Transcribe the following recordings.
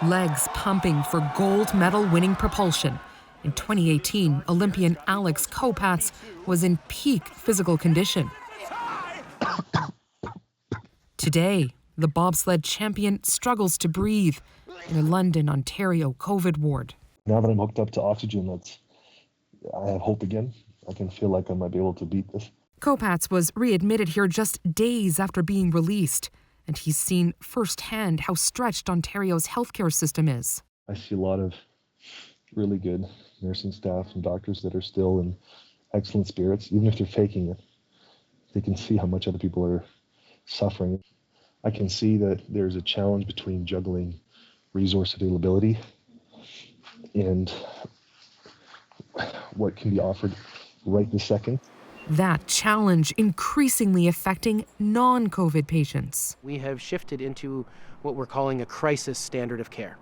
legs pumping for gold medal winning propulsion. In 2018, Olympian Alex Kopacz was in peak physical condition. Today, the bobsled champion struggles to breathe in a London, Ontario COVID ward. Now that I'm hooked up to oxygen, I have hope again. I can feel like I might be able to beat this. Kopacz was readmitted here just days after being released, and he's seen firsthand how stretched Ontario's healthcare system is. I see a lot of really good nursing staff and doctors that are still in excellent spirits, even if they're faking it. They can see how much other people are suffering. I can see that there's a challenge between juggling resource availability and what can be offered right this second. That challenge increasingly affecting non-COVID patients. We have shifted into what we're calling a crisis standard of care.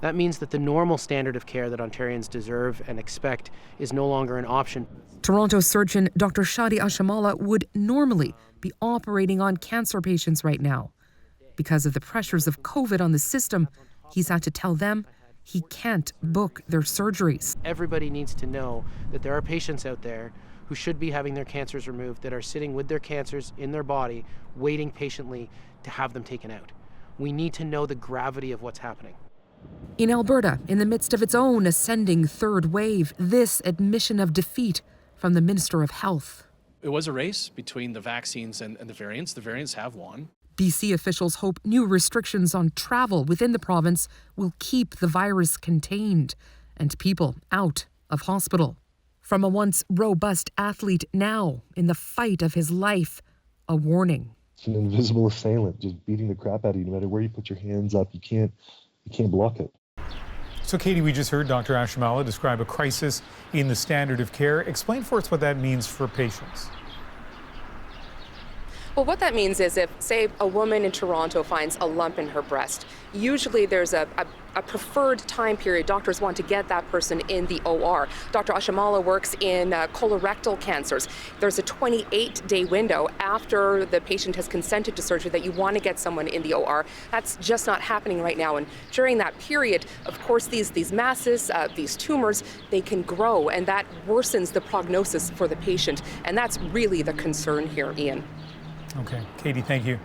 That means that the normal standard of care that Ontarians deserve and expect is no longer an option. Toronto surgeon Dr. Shadi Ashamala would normally be operating on cancer patients right now. Because of the pressures of COVID on the system, he's had to tell them he can't book their surgeries. Everybody needs to know that there are patients out there who should be having their cancers removed that are sitting with their cancers in their body, waiting patiently to have them taken out. We need to know the gravity of what's happening. In Alberta, in the midst of its own ascending third wave, this admission of defeat from the Minister of Health. It was a race between the vaccines and the variants. The variants have won. BC officials hope new restrictions on travel within the province will keep the virus contained and people out of hospital. From a once robust athlete now in the fight of his life, a warning. It's an invisible assailant just beating the crap out of you. No matter where you put your hands up, you can't block it. So, Katie, we just heard Dr. Ashamala describe a crisis in the standard of care. Explain for us what that means for patients. Well, what that means is if, say, a woman in Toronto finds a lump in her breast, usually there's a preferred time period. Doctors want to get that person in the OR. Dr. Ashamala works in colorectal cancers. There's a 28-day window after the patient has consented to surgery that you want to get someone in the OR. That's just not happening right now. And during that period, of course, these masses, these tumors, they can grow, and that worsens the prognosis for the patient. And that's really the concern here, Ian. Okay. Katie, thank you.